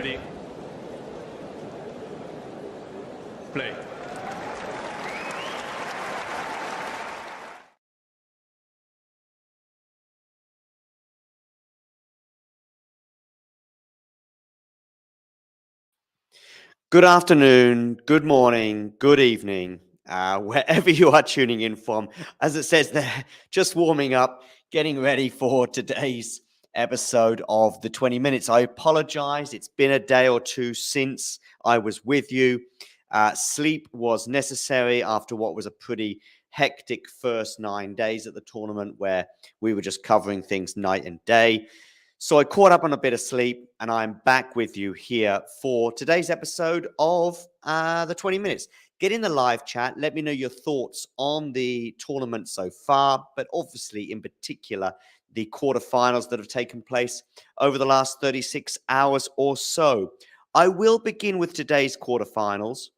Ready? Play. Good afternoon, good morning, good evening, wherever you are tuning in from. As it says there, just warming up, getting ready for today's episode of the 20 Minutes. I apologize. It's been a day or two since I was with you. Sleep was necessary after what was a pretty hectic first 9 days at the tournament where we were just covering things night and day. So I caught up on a bit of sleep, and I'm back with you here for today's episode of the 20 Minutes. Get in the live chat. Let me know your thoughts on the tournament so far, but obviously in particular, the quarterfinals that have taken place over the last 36 hours or so. I will begin with today's quarterfinals.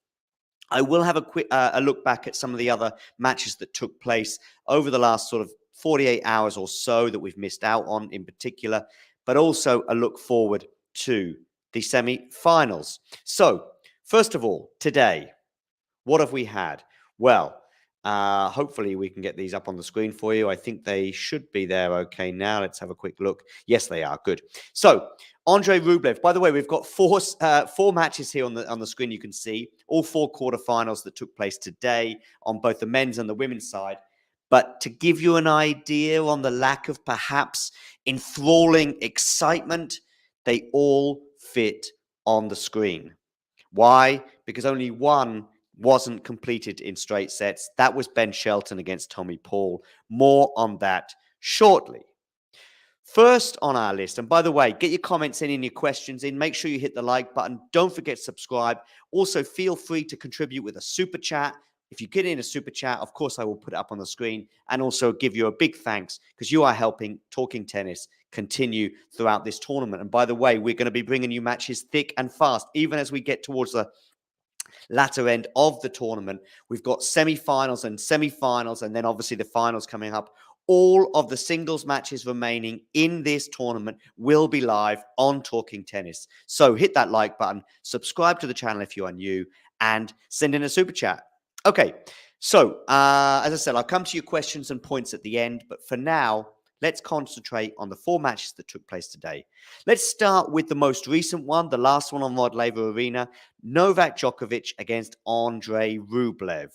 I will have a quick a look back at some of the other matches that took place over the last sort of 48 hours or so that we've missed out on in particular, but also a look forward to the semi-finals. So, first of all, today, what have we had? Well, hopefully we can get these up on the screen for you. I think they should be there okay now. Let's have a quick look. Yes, they are. Good. So, Andrei Rublev. By the way, we've got four matches here on the screen. You can see all four quarterfinals that took place today on both the men's and the women's side. But to give you an idea on the lack of perhaps enthralling excitement, they all fit on the screen. Why? Because only one wasn't completed in straight sets. That was Ben Shelton against Tommy Paul. More on that shortly. First on our list, and by the way, get your comments in and your questions in. Make sure you hit the like button. Don't forget to subscribe. Also, feel free to contribute with a super chat. If you get in a super chat, of course, I will put it up on the screen and also give you a big thanks because you are helping Talking Tennis continue throughout this tournament. And by the way, we're going to be bringing you matches thick and fast, even as we get towards the latter end of the tournament. We've got semi-finals, and then obviously the finals coming up. All of the singles matches remaining in this tournament will be live on Talking Tennis. So hit that like button, subscribe to the channel if you are new, and send in a super chat. Okay, so as I said, I'll come to your questions and points at the end, but for now, let's concentrate on the four matches that took place today. Let's start with the most recent one, the last one on Rod Laver Arena, Novak Djokovic against Andrei Rublev.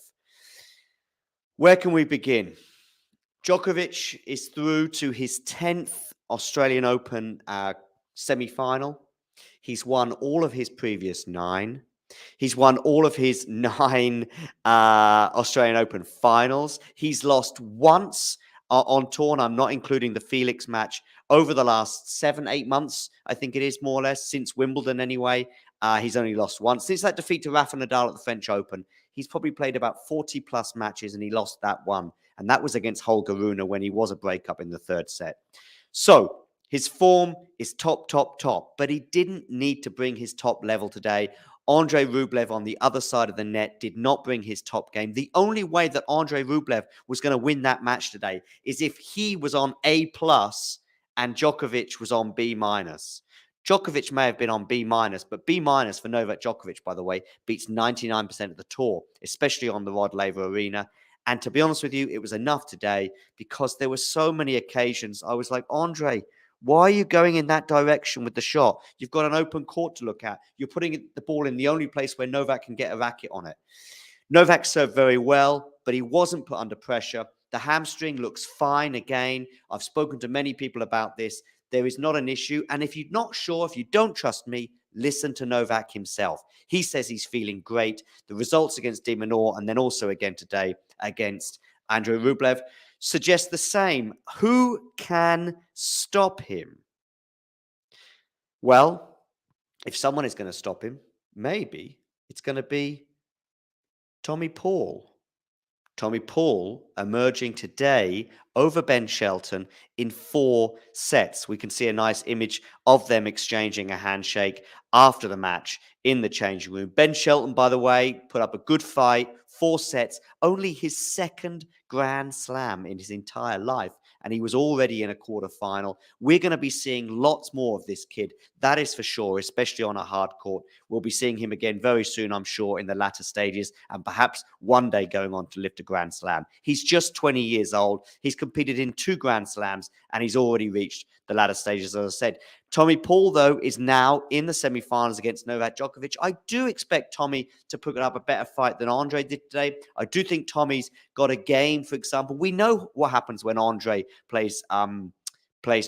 Where can we begin? Djokovic is through to his 10th Australian Open semi-final. He's won all of his previous 9. He's won all of his 9 Australian Open finals. He's lost once on tour, and I'm not including the Felix match, over the last 7-8 months, I think it is more or less, since Wimbledon anyway. He's only lost once. Since that defeat to Rafa Nadal at the French Open, he's probably played about 40-plus matches, and he lost that one. And that was against Holger Rune when he was a breakup in the third set. So his form is top, but he didn't need to bring his top level today. Andrei Rublev on the other side of the net did not bring his top game. The only way that Andrei Rublev was going to win that match today is if he was on A+ and Djokovic was on B-. Djokovic may have been on B-, but B- for Novak Djokovic, by the way, beats 99% of the tour, especially on the Rod Laver Arena. And to be honest with you, it was enough today because there were so many occasions I was like, Andrei, why are you going in that direction with the shot? You've got an open court to look at. You're putting the ball in the only place where Novak can get a racket on it. Novak served very well, but he wasn't put under pressure. The hamstring looks fine again. I've spoken to many people about this. There is not an issue. And if you're not sure, if you don't trust me, listen to Novak himself. He says he's feeling great. The results against De Minaur and then also again today against Andrei Rublev suggest the same. Who can stop him? Well, if someone is going to stop him, maybe it's going to be Tommy Paul. Tommy Paul emerging today over Ben Shelton in 4 sets. We can see a nice image of them exchanging a handshake after the match in the changing room. Ben Shelton, by the way, put up a good fight, 4 sets, only his second Grand Slam in his entire life and he was already in a quarterfinal. We're going to be seeing lots more of this kid. That is for sure, especially on a hard court. We'll be seeing him again very soon, I'm sure, in the latter stages, and perhaps one day going on to lift a Grand Slam. He's just 20 years old. He's competed in 2 Grand Slams, and he's already reached the latter stages, as I said. Tommy Paul, though, is now in the semifinals against Novak Djokovic. I do expect Tommy to put up a better fight than Andre did today. I do think Tommy's got a game, for example. We know what happens when Andre plays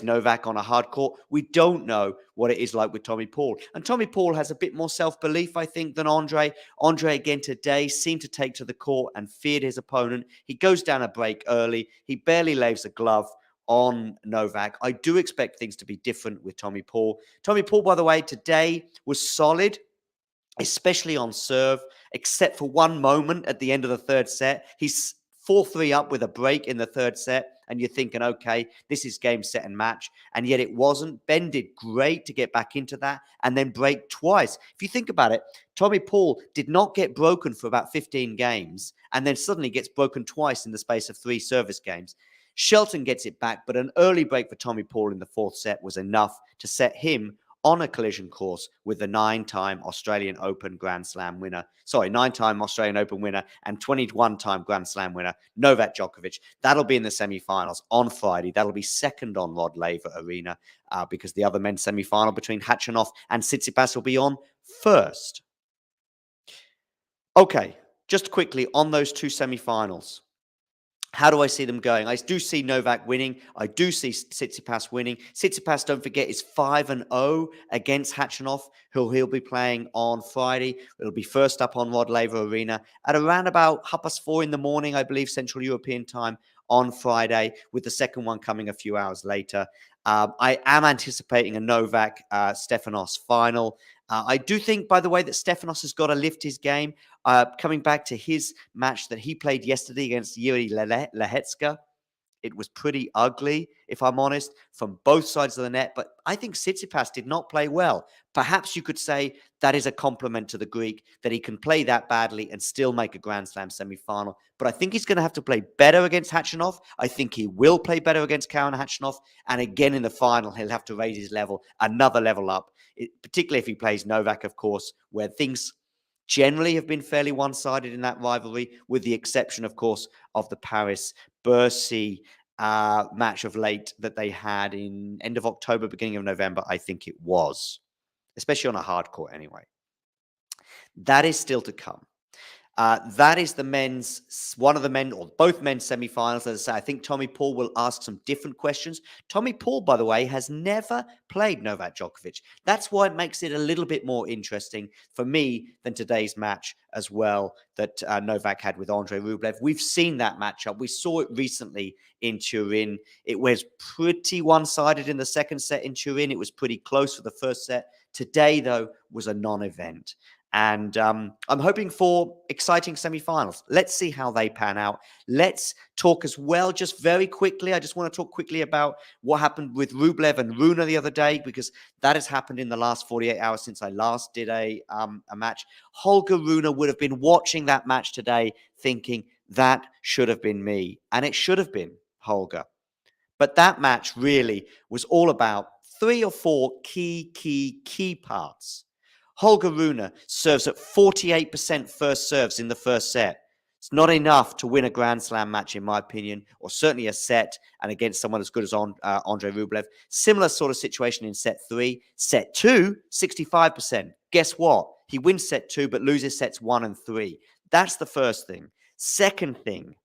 Novak on a hard court. We don't know what it is like with Tommy Paul. And Tommy Paul has a bit more self-belief, I think, than Andre. Andre, again, today seemed to take to the court and feared his opponent. He goes down a break early. He barely lays a glove on Novak. I do expect things to be different with Tommy Paul. Tommy Paul, by the way, today was solid, especially on serve, except for one moment at the end of the third set. He's 4-3 up with a break in the third set, and you're thinking, okay, this is game, set, and match. And yet it wasn't. Ben did great to get back into that and then break twice. If you think about it, Tommy Paul did not get broken for about 15 games and then suddenly gets broken twice in the space of 3 service games. Shelton gets it back, but an early break for Tommy Paul in the 4th set was enough to set him on a collision course with the 9-time Australian Open Grand Slam winner. 9-time Australian Open winner and 21-time Grand Slam winner, Novak Djokovic. That'll be in the semifinals on Friday. That'll be second on Rod Laver Arena because the other men's semifinal between Khachanov and Tsitsipas will be on first. Okay, just quickly on those 2 semifinals. How do I see them going? I do see Novak winning. I do see Tsitsipas winning. Tsitsipas, don't forget, is 5-0 against Khachanov, who he'll be playing on Friday. It'll be first up on Rod Laver Arena at around about 4:30 in the morning, I believe, Central European time on Friday, with the second one coming a few hours later. I am anticipating a Novak Stefanos final. I do think, by the way, that Stefanos has got to lift his game. Coming back to his match that he played yesterday against Yuri Lehecka, it was pretty ugly, if I'm honest, from both sides of the net. But I think Tsitsipas did not play well. Perhaps you could say that is a compliment to the Greek, that he can play that badly and still make a Grand Slam semi-final. But I think he's going to have to play better against Khachanov. I think he will play better against Karen Khachanov. And again, in the final, he'll have to raise his level, another level up, particularly if he plays Novak, of course, where things generally have been fairly one-sided in that rivalry, with the exception, of course, of the Paris-Bercy match of late that they had in end of October, beginning of November, I think it was, especially on a hard court anyway. That is still to come. That is one of the men, or both men's semifinals. As I say, I think Tommy Paul will ask some different questions. Tommy Paul, by the way, has never played Novak Djokovic. That's why it makes it a little bit more interesting for me than today's match as well that Novak had with Andre Rublev. We've seen that matchup. We saw it recently in Turin. It was pretty one-sided in the second set in Turin. It was pretty close for the first set. Today, though, was a non-event. And I'm hoping for exciting semifinals. Let's see how they pan out. Let's talk as well, just very quickly. I just want to talk quickly about what happened with Rublev and Rune the other day, because that has happened in the last 48 hours since I last did a match. Holger Rune would have been watching that match today thinking, that should have been me. And it should have been Holger. But that match really was all about 3 or 4 key parts. Holger Rune serves at 48% first serves in the first set. It's not enough to win a Grand Slam match, in my opinion, or certainly a set, and against someone as good as Andre Rublev. Similar sort of situation in set 3. Set 2, 65%. Guess what? He wins set 2, but loses sets 1 and 3. That's the first thing. Second thing,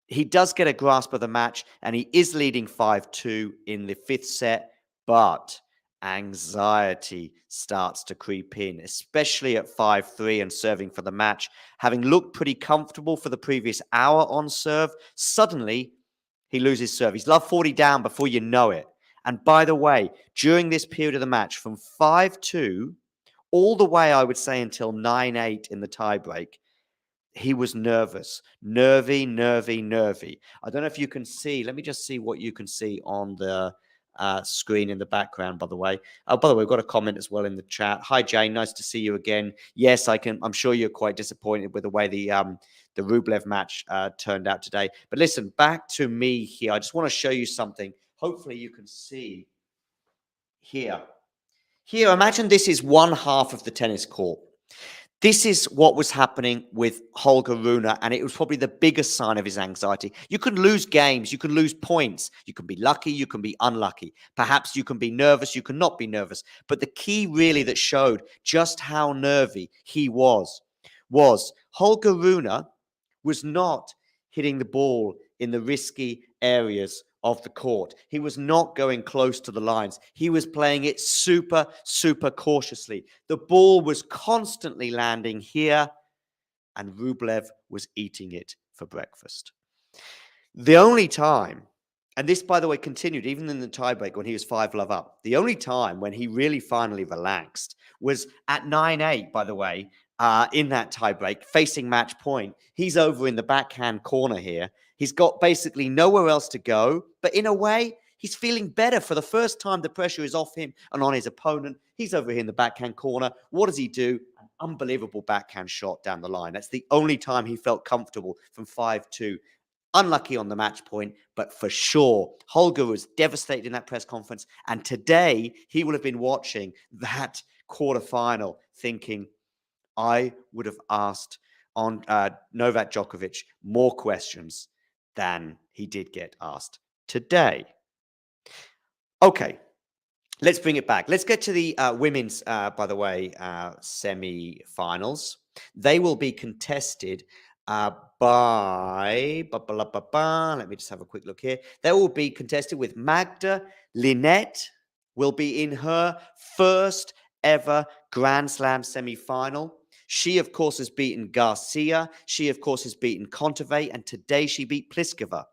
he does get a grasp of the match, and he is leading 5-2 in the 5th set, but anxiety starts to creep in, especially at 5-3 and serving for the match. Having looked pretty comfortable for the previous hour on serve, suddenly he loses serve. He's love 40 down before you know it. And by the way, during this period of the match, from 5-2 all the way, I would say, until 9-8 in the tiebreak, he was nervous, nervy. I don't know if you can see. Let me just see what you can see on the screen in the background, by the way. By the way, we've got a comment as well in the chat. Hi, Jane. Nice to see you again. Yes, I'm sure you're quite disappointed with the way the Rublev match turned out today. But listen, back to me here. I just want to show you something. Hopefully you can see here. Here, imagine this is one half of the tennis court. This is what was happening with Holger Rune, and it was probably the biggest sign of his anxiety. You can lose games, you can lose points, you can be lucky, you can be unlucky. Perhaps you can be nervous, you can not be nervous. But the key really that showed just how nervy he was Holger Rune was not hitting the ball in the risky areas of the court. He was not going close to the lines. He was playing it super, super cautiously. The ball was constantly landing here, and Rublev was eating it for breakfast. The only time, and this, by the way, continued even in the tiebreak when he was 5-love up, the only time when he really finally relaxed was at 9-8, by the way, in that tiebreak, facing match point. He's over in the backhand corner here. He's got basically nowhere else to go, but in a way, he's feeling better. For the first time, the pressure is off him and on his opponent. He's over here in the backhand corner. What does he do? An unbelievable backhand shot down the line. That's the only time he felt comfortable from 5-2. Unlucky on the match point, but for sure, Holger was devastated in that press conference. And today, he will have been watching that quarterfinal thinking, I would have asked on Novak Djokovic more questions than he did get asked today. Okay, let's bring it back. Let's get to the women's, by the way, semi-finals. They will be contested by, let me just have a quick look here. They will be contested with Magda Linette, will be in her first ever Grand Slam semi-final. She, of course, has beaten Garcia. She, of course, has beaten Kontaveit. And today she beat Pliskova.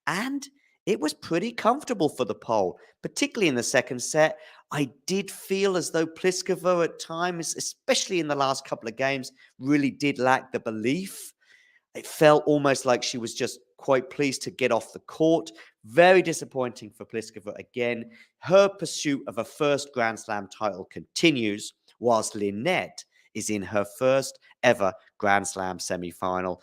And it was pretty comfortable for the Pole, particularly in the second set. I did feel as though Pliskova at times, especially in the last couple of games, really did lack the belief. It felt almost like she was just quite pleased to get off the court. Very disappointing for Pliskova again. Her pursuit of a first Grand Slam title continues, whilst Linette is in her first ever Grand Slam semi-final.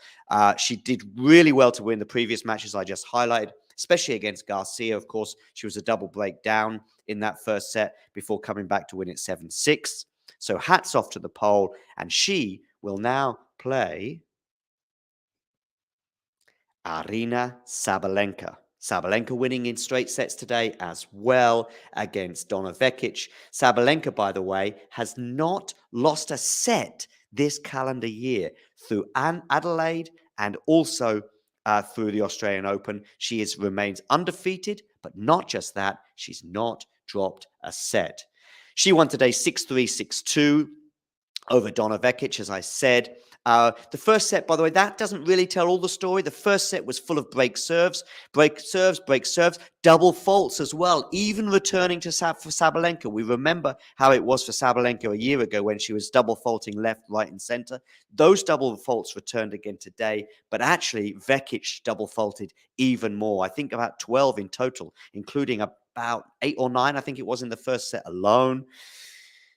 She did really well to win the previous matches I just highlighted, especially against Garcia. Of course, she was a double break down in that first set before coming back to win it 7-6. So hats off to the Pole, and she will now play Aryna Sabalenka. Sabalenka winning in straight sets today as well against Donna Vekic. Sabalenka, by the way, has not lost a set this calendar year through Adelaide and also through the Australian Open. She remains undefeated, but not just that, she's not dropped a set. She won today 6-3, 6-2 over Donna Vekic, as I said. The first set, by the way, that doesn't really tell all the story. The first set was full of break serves, double faults as well, even returning to for Sabalenka. We remember how it was for Sabalenka a year ago when she was double faulting left, right, and center. Those double faults returned again today, but actually Vekic double faulted even more. I think about 12 in total, including about 8 or 9, I think it was in the first set alone.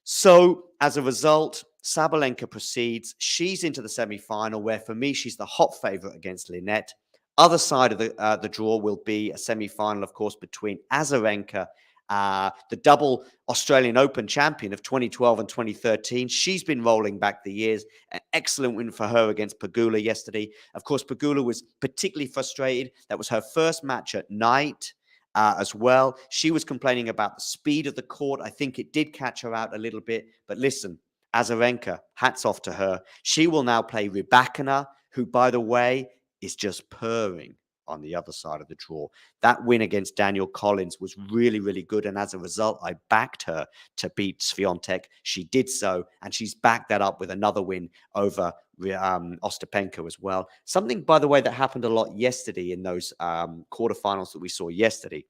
So as a result, Sabalenka proceeds. She's into the semi-final, where for me, she's the hot favorite against Linette. Other side of the draw will be a semi-final, of course, between Azarenka, the double Australian Open champion of 2012 and 2013. She's been rolling back the years. An excellent win for her against Pegula yesterday. Of course, Pegula was particularly frustrated. That was her first match at night. As well. She was complaining about the speed of the court. I think it did catch her out a little bit. But listen, Azarenka, hats off to her. She will now play Rybakina, who, by the way, is just purring on the other side of the draw. That win against Daniel Collins was really, really good. And as a result, I backed her to beat Swiatek. She did so, and she's backed that up with another win over Ostapenko as well. Something, by the way, that happened a lot yesterday in those quarterfinals that we saw yesterday.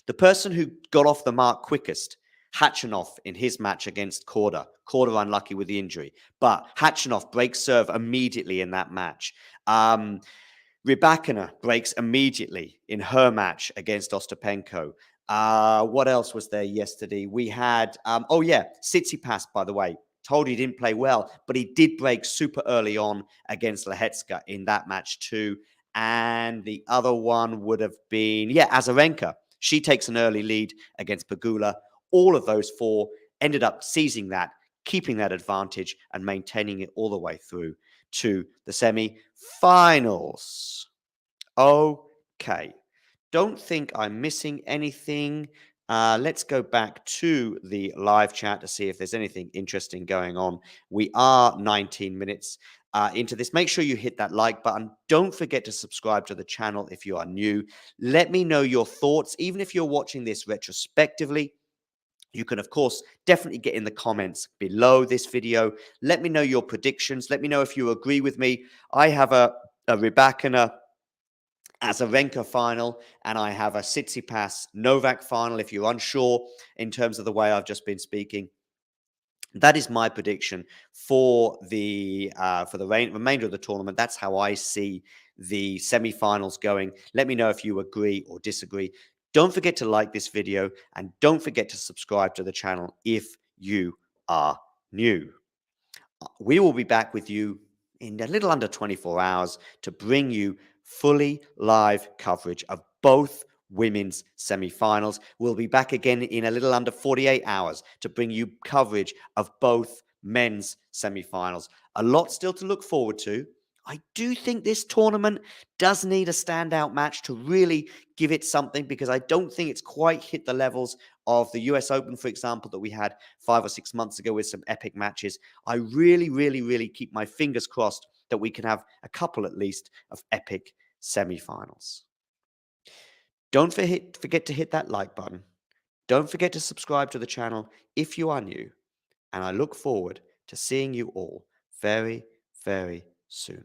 The person who got off the mark quickest, Khachanov, in his match against Korda. Korda unlucky with the injury, but Khachanov breaks serve immediately in that match. Rybakina breaks immediately in her match against Ostapenko. What else was there yesterday? We had, Tsitsipas, by the way. Told he didn't play well, but he did break super early on against Lehetska in that match too. And the other one would have been, Azarenka. She takes an early lead against Pegula. All of those four ended up seizing that, keeping that advantage, and maintaining it all the way through to the semi-finals. Okay. Don't think I'm missing anything. Let's go back to the live chat to see if there's anything interesting going on. We are 19 minutes into this. Make sure you hit that like button. Don't forget to subscribe to the channel if you are new. Let me know your thoughts, even if you're watching this retrospectively. You can, of course, definitely get in the comments below this video. Let me know your predictions. Let me know if you agree with me. I have a Rybakina Azarenka final, and I have a Tsitsipas Novak final. If you're unsure in terms of the way I've just been speaking, that is my prediction for the remainder of the tournament. That's how I see the semi-finals going. Let me know if you agree or disagree. Don't forget to like this video, and don't forget to subscribe to the channel if you are new. We will be back with you in a little under 24 hours to bring you fully live coverage of both women's semi-finals. We'll be back again in a little under 48 hours to bring you coverage of both men's semi-finals. A lot still to look forward to. I do think this tournament does need a standout match to really give it something, because I don't think it's quite hit the levels of the US Open, for example, that we had 5 or 6 months ago with some epic matches. I really, really, really keep my fingers crossed that we can have a couple at least of epic semi-finals. Don't forget to hit that like button. Don't forget to subscribe to the channel if you are new. And I look forward to seeing you all very, very soon.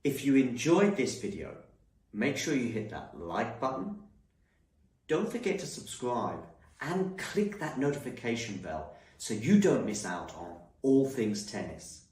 If you enjoyed this video, make sure you hit that like button. Don't forget to subscribe and click that notification bell so you don't miss out on all things tennis.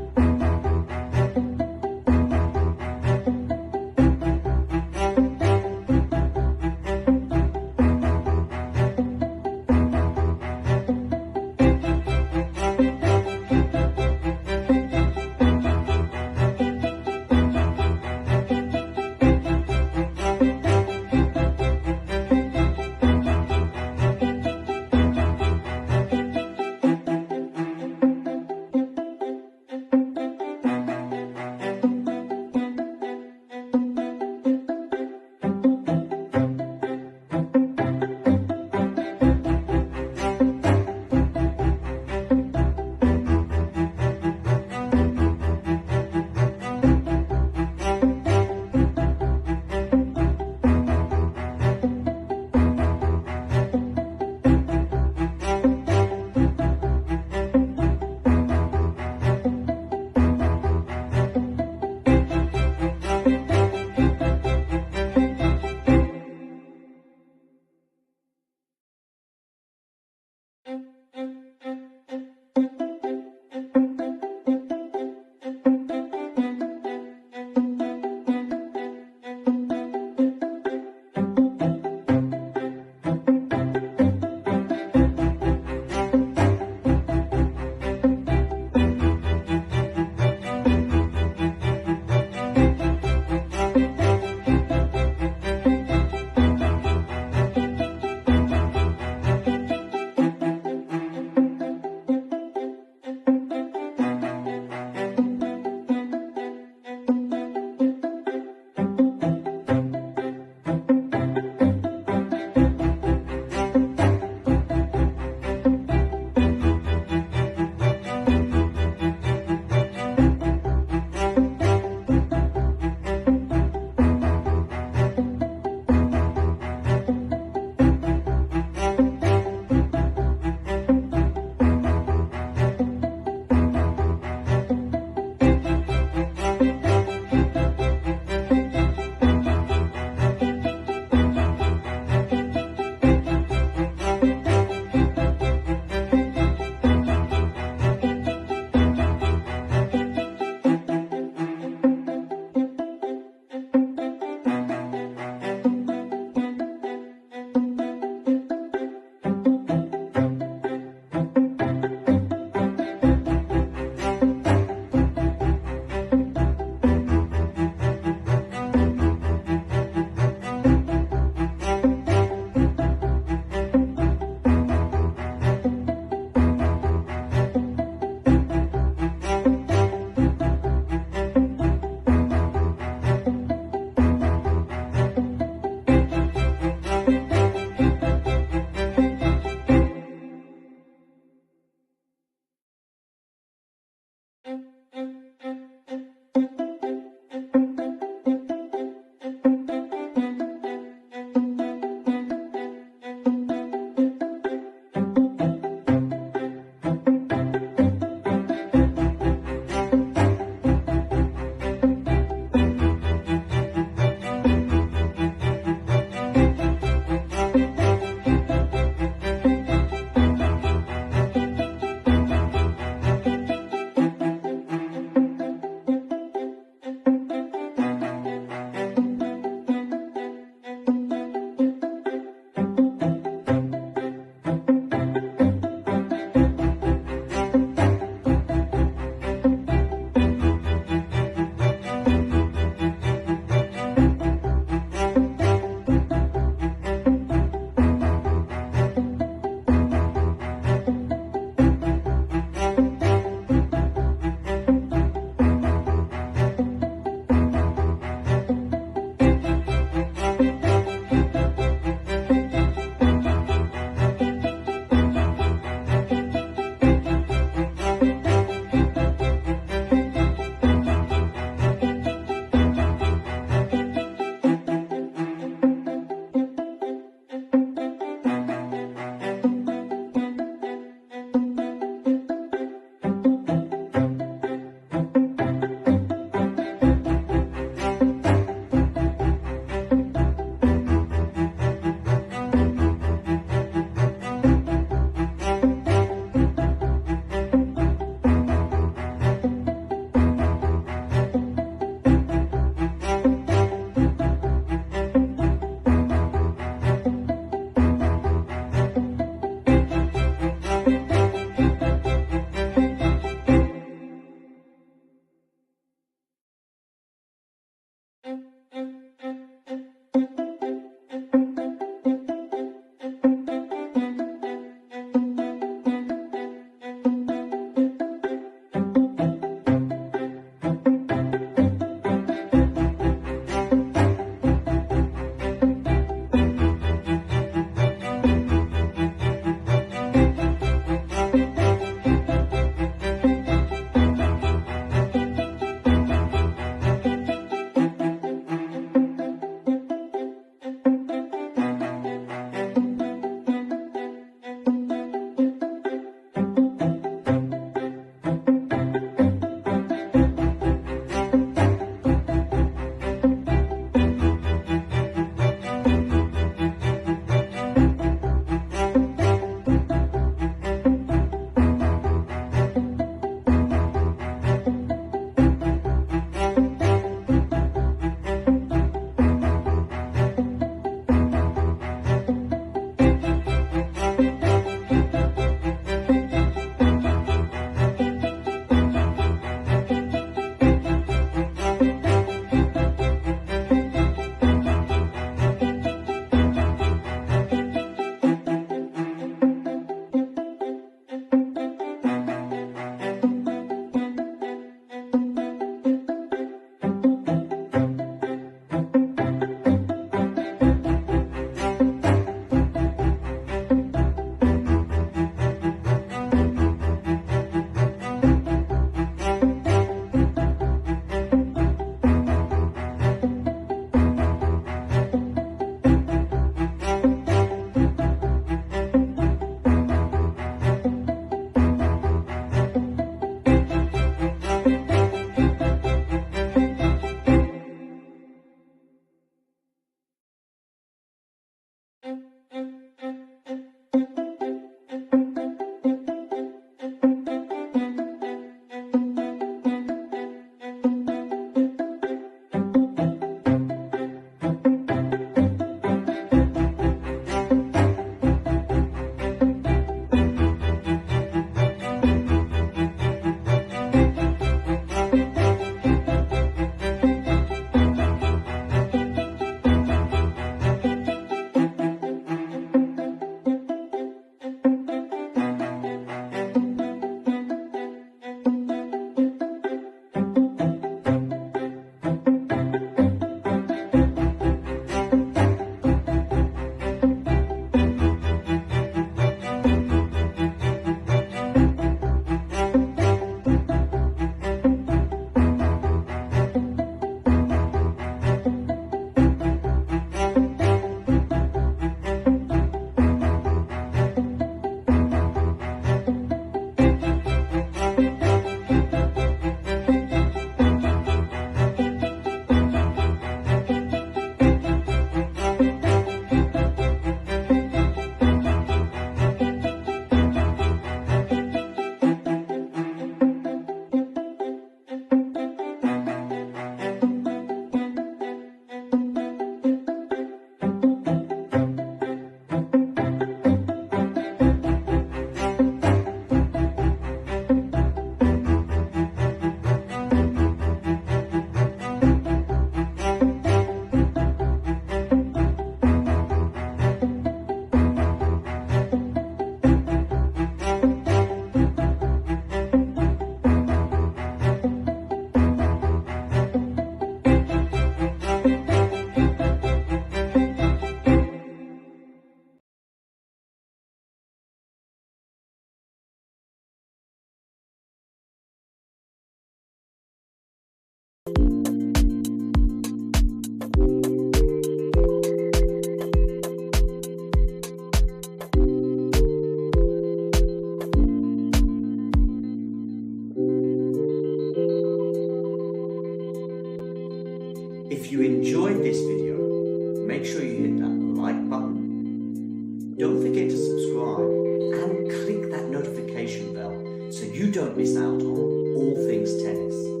make sure you hit that like button. Don't forget to subscribe and click that notification bell so you don't miss out on all things tennis.